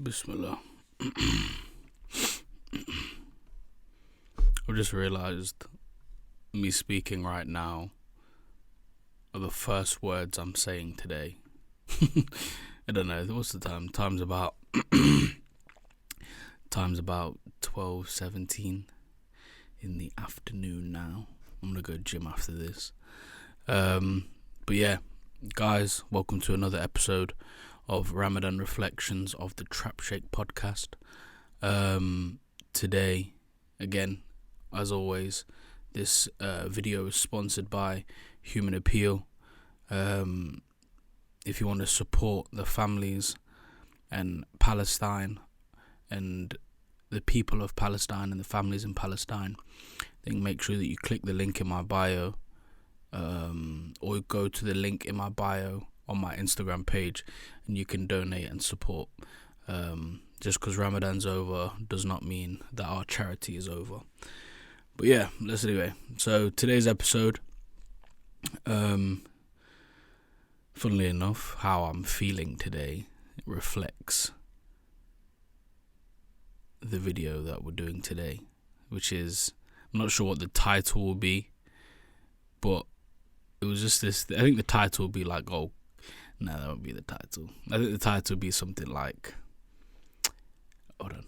Bismillah. I've just realised me speaking right now are the first words I'm saying today. I don't know, what's the time? Time's about 12:17 in the afternoon now. I'm gonna go gym after this. But yeah, guys, welcome to another episode of Ramadan Reflections of the Trap Shake podcast. Today, again, as always, this video is sponsored by Human Appeal. If you want to support the families and Palestine and the people of Palestine and the families in Palestine, then make sure that you click the link in my bio, or go to the link in my bio on my Instagram page, and you can donate and support. Just because Ramadan's over does not mean that our charity is over. But yeah, let's anyway. So today's episode, funnily enough, how I'm feeling today reflects the video that we're doing today, which is, I'm not sure what the title will be, but it was just this. I think the title will be like, that won't be the title. I think the title will be something like, hold on.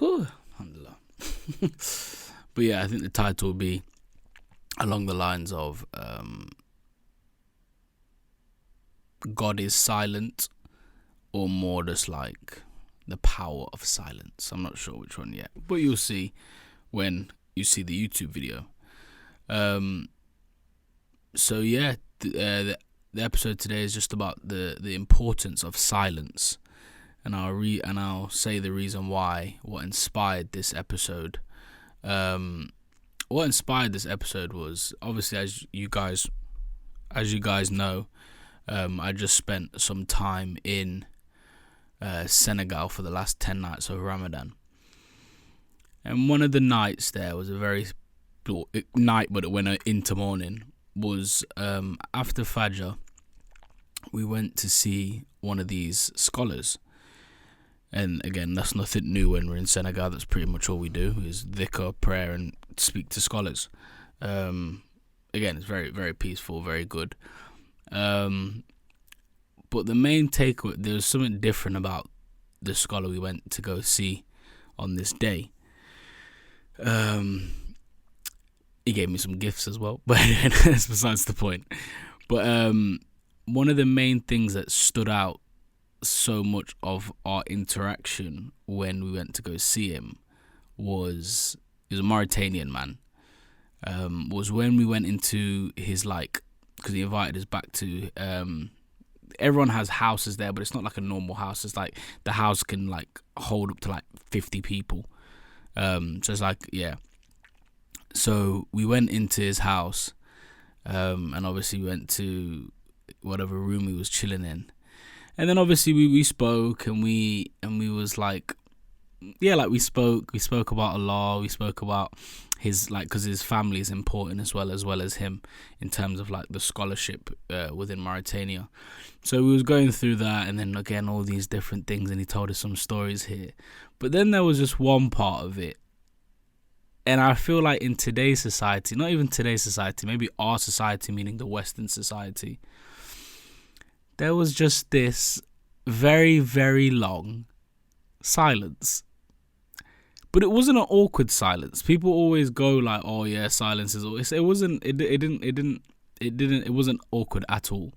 Alhamdulillah. But yeah, I think the title will be along the lines of God is silent, or more just like the power of silence. I'm not sure which one yet, but you'll see when you see the YouTube video. So yeah, the episode today is just about the importance of silence, and I'll say the reason why, what inspired this episode. What inspired this episode was, obviously, as you guys know, I just spent some time in Senegal for the last 10 nights of Ramadan, and one of the nights there was a very night, but it went into morning. Was after Fajr, we went to see one of these scholars. And again, that's nothing new when we're in Senegal. That's pretty much all we do, is dhikr, prayer, and speak to scholars. Again, it's very, very peaceful, very good. But the main takeaway, there was something different about the scholar we went to go see on this day. He gave me some gifts as well, but that's besides the point. But one of the main things that stood out so much of our interaction when we went to go see him was, he was a Mauritanian man, was when we went into his, because he invited us back to, everyone has houses there, but it's not like a normal house. It's like the house can hold up to 50 people. So it's so we went into his house, and obviously we went to whatever room he was chilling in. And then obviously we spoke, and we was we spoke about Allah, we spoke about his, because his family is important as well as him in terms of the scholarship within Mauritania. So we was going through that, and then again all these different things, and he told us some stories here. But then there was just one part of it, and I feel like in today's society, not even today's society, maybe our society, meaning the Western society, there was just this very, very long silence. But it wasn't an awkward silence. People always go oh yeah, silence is always. It wasn't awkward at all.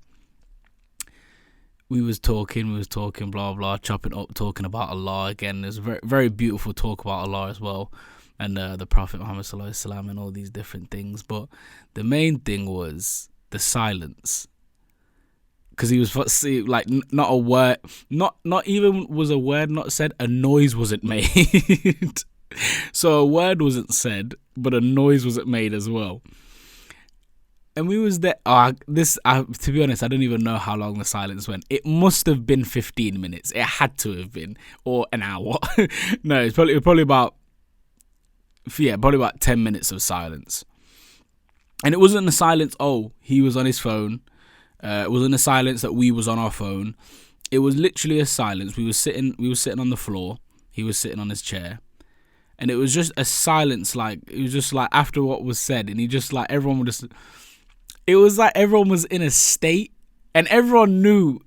We was talking, blah blah, chopping up, talking about Allah again. There's very, very beautiful talk about Allah as well, and the Prophet Muhammad sallallahu alaihi wasallam, and all these different things. But the main thing was the silence. Because he was not a word, not even was a word not said, a noise wasn't made. So a word wasn't said, but a noise wasn't made as well. And we was there. To be honest, I don't even know how long the silence went. It must have been 15 minutes. It had to have been, or an hour. No, it's probably about 10 minutes of silence. And it wasn't a silence. Oh, he was on his phone. It wasn't a silence that we was on our phone. It was literally a silence. We were sitting on the floor. He was sitting on his chair. And it was just a silence, like, it was just like after what was said, and he just like, everyone was just, it was like everyone was in a state, and everyone knew,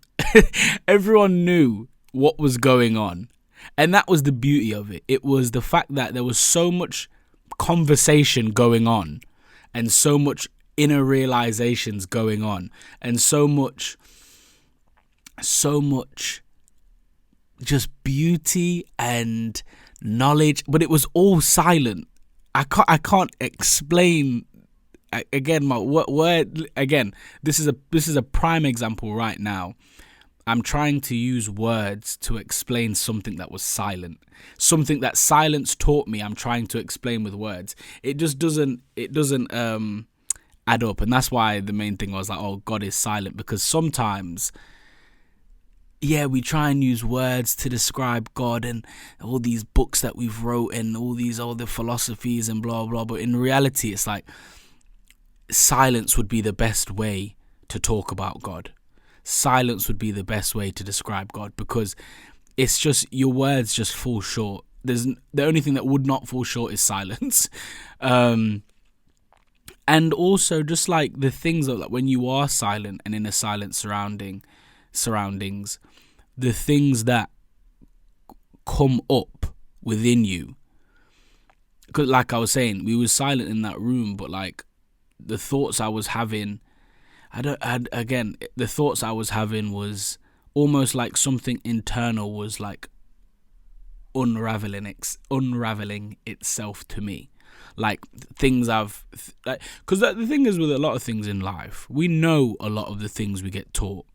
everyone knew what was going on. And that was the beauty of it. It was the fact that there was so much conversation going on, and so much inner realizations going on, and so much just beauty and knowledge, but it was all silent. I can't explain. Again, my word. Again, this is a prime example right now. I'm trying to use words to explain something that was silent, something that silence taught me. I'm trying to explain with words. It just doesn't add up, and that's why the main thing was like, oh, God is silent, because sometimes, yeah, we try and use words to describe God and all these books that we've wrote and all the philosophies and blah, blah. But in reality, it's like silence would be the best way to talk about God. Silence would be the best way to describe God, because it's just, your words just fall short. The only thing that would not fall short is silence. And also just like the things that, like, when you are silent and in a silent surroundings, the things that come up within you. Because like I was saying, we were silent in that room, but like the thoughts I was having, the thoughts I was having was almost like something internal was like unraveling itself to me. Like things because the thing is with a lot of things in life, we know a lot of the things we get taught.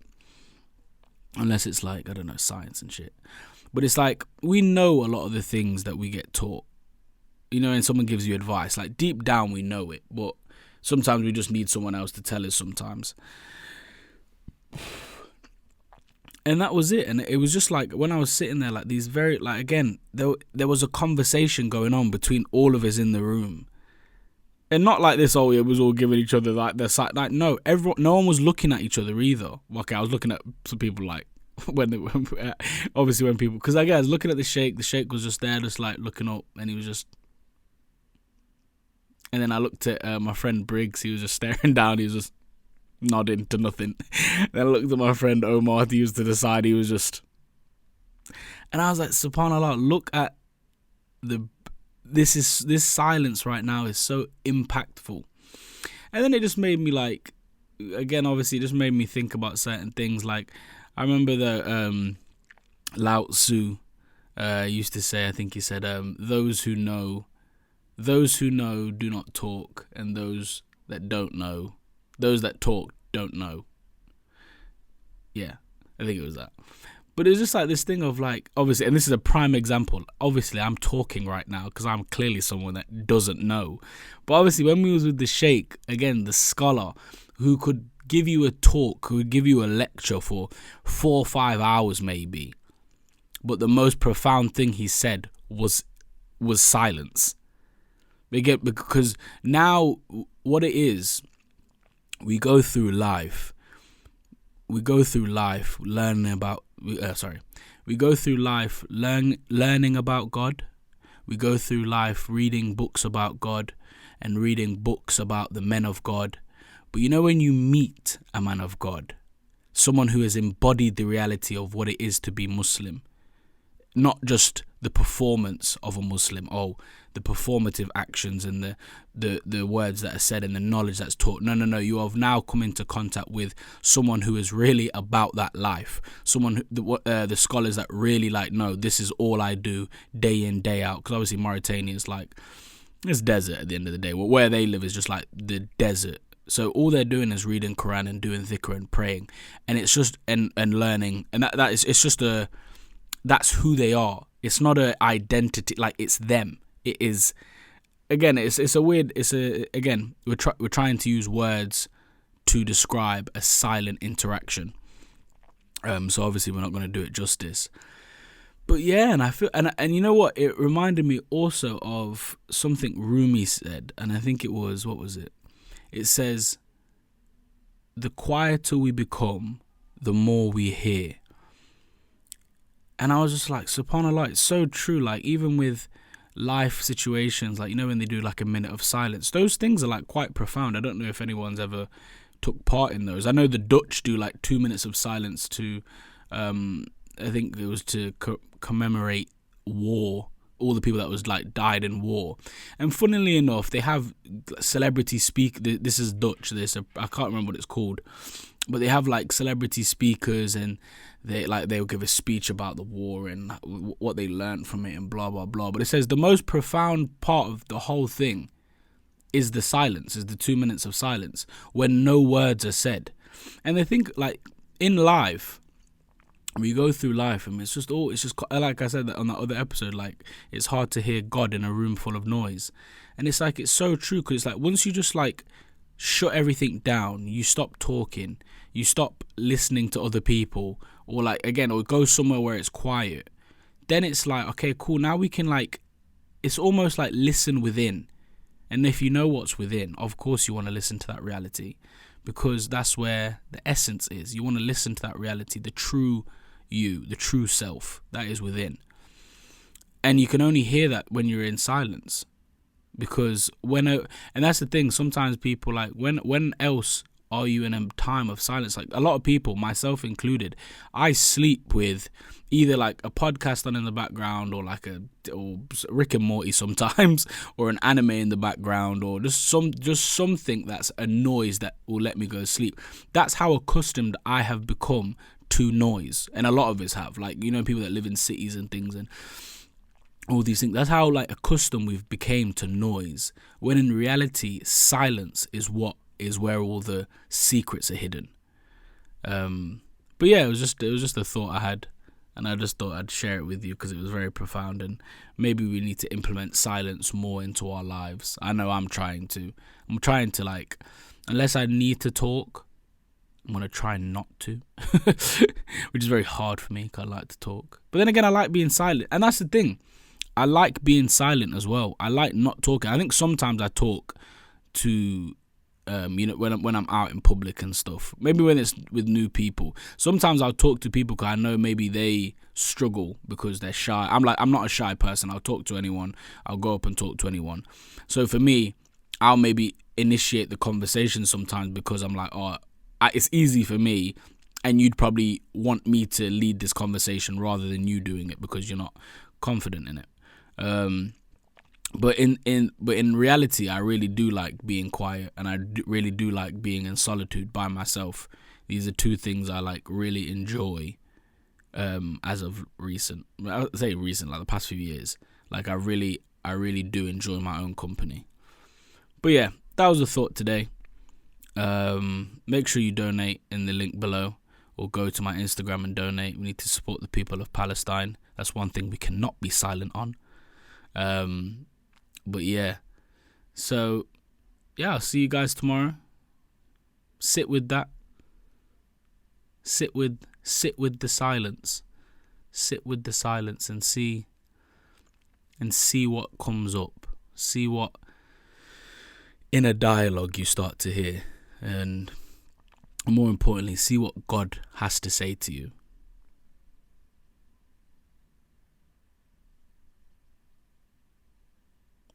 Unless it's like, I don't know, science and shit. But it's like, we know a lot of the things that we get taught. You know, and someone gives you advice, like deep down we know it, but sometimes we just need someone else to tell us sometimes. And that was it. And it was just like, when I was sitting there, like these very, like, again, there was a conversation going on between all of us in the room. And not like this, oh, it was all giving each other like their side. Like, no, no one was looking at each other either. Okay, I was looking at some people like obviously when people, because I was looking at the sheikh was just there, just like looking up, and he was just. And then I looked at my friend Briggs. He was just staring down. He was just nodding to nothing. Then I looked at my friend Omar. He was to the side. He was just. And I was like, subhanallah, look at this silence right now is so impactful. And then it just made me like, again, obviously it just made me think about certain things. Like, I remember that Lao Tzu used to say, I think he said, those who know do not talk, and those that talk don't know. Yeah, I think it was that. But it's just like this thing of like, obviously, and this is a prime example. Obviously, I'm talking right now because I'm clearly someone that doesn't know. But obviously, when we was with the sheikh, again, the scholar, who could give you a talk, who would give you a lecture for 4 or 5 hours maybe. But the most profound thing he said was silence. Because now what it is, we go through life learning about. We go through life learning about God. We go through life reading books about God and reading books about the men of God. But you know, when you meet a man of God, someone who has embodied the reality of what it is to be Muslim, not just the performance of a Muslim, the performative actions and the words that are said and the knowledge that's taught. No. You have now come into contact with someone who is really about that life. Someone, the scholars that really like, no, this is all I do day in, day out. Because obviously Mauritania is like, it's desert at the end of the day. Well, where they live is just like the desert. So all they're doing is reading Quran and doing dhikr and praying. And it's just, and learning. And it's just that's who they are. It's not an identity, like it's them. It is, again, we're trying to use words to describe a silent interaction. So obviously we're not going to do it justice. But yeah, and I feel, and you know what? It reminded me also of something Rumi said, and I think it was, what was it? It says, the quieter we become, the more we hear. And I was just like, subhanAllah, it's so true. Like, even with life situations, like, when they do like a minute of silence, those things are like quite profound. I don't know if anyone's ever took part in those. I know the Dutch do like 2 minutes of silence to, I think it was to commemorate war, all the people that was like died in war. And funnily enough, they have celebrity speak. This is Dutch. I can't remember what it's called, but they have like celebrity speakers, and they'll give a speech about the war and what they learned from it and blah blah blah. But it says the most profound part of the whole thing is the silence, is the 2 minutes of silence when no words are said. And I think like in life, we go through life and it's just like I said on that other episode, like it's hard to hear God in a room full of noise. And it's like, it's so true, because it's like once you just like shut everything down, you stop talking, you stop listening to other people, or like again, or go somewhere where it's quiet, then it's like, okay, cool, now we can like, it's almost like listen within. And if you know what's within, of course you want to listen to that reality, because that's where the essence is. You want to listen to that reality, the true you, the true self that is within. And you can only hear that when you're in silence, because and that's the thing, sometimes people like, when else are you in a time of silence? Like a lot of people, myself included, I sleep with either like a podcast on in the background, or like or Rick and Morty sometimes, or an anime in the background, or just something that's a noise that will let me go to sleep. That's how accustomed I have become to noise, and a lot of us have, like, people that live in cities and things and all these things. That's how like accustomed we've became to noise, when in reality silence is where all the secrets are hidden. But yeah, it was just a thought I had, and I just thought I'd share it with you because it was very profound, and maybe we need to implement silence more into our lives. I know I'm trying to like, unless I need to talk, I'm going to try not to, which is very hard for me because I like to talk. But then again, I like being silent. And that's the thing. I like being silent as well. I like not talking. I think sometimes I talk to, when I'm out in public and stuff. Maybe when it's with new people. Sometimes I'll talk to people because I know maybe they struggle because they're shy. I'm not a shy person. I'll talk to anyone. I'll go up and talk to anyone. So for me, I'll maybe initiate the conversation sometimes because I'm like, it's easy for me, and you'd probably want me to lead this conversation rather than you doing it because you're not confident in it. But in reality, I really do like being quiet, and I really do like being in solitude by myself. These are two things I like really enjoy. As of recent, I say recent, like the past few years, like I really do enjoy my own company. But yeah, that was the thought today. Make sure you donate in the link below, or go to my Instagram and donate. We need to support the people of Palestine. That's one thing we cannot be silent on. But yeah, so yeah, I'll see you guys tomorrow. Sit with that. Sit with the silence. Sit with the silence and see what comes up. See what inner dialogue you start to hear. And more importantly, see what God has to say to you.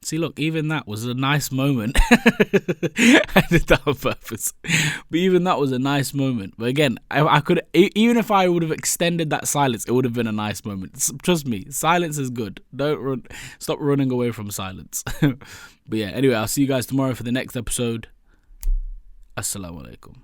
See, look, even that was a nice moment. I did that on purpose. But even that was a nice moment. But again, I could, even if I would have extended that silence, it would have been a nice moment. Trust me, silence is good. Don't stop running away from silence. But yeah, anyway, I'll see you guys tomorrow for the next episode. Assalamu alaikum.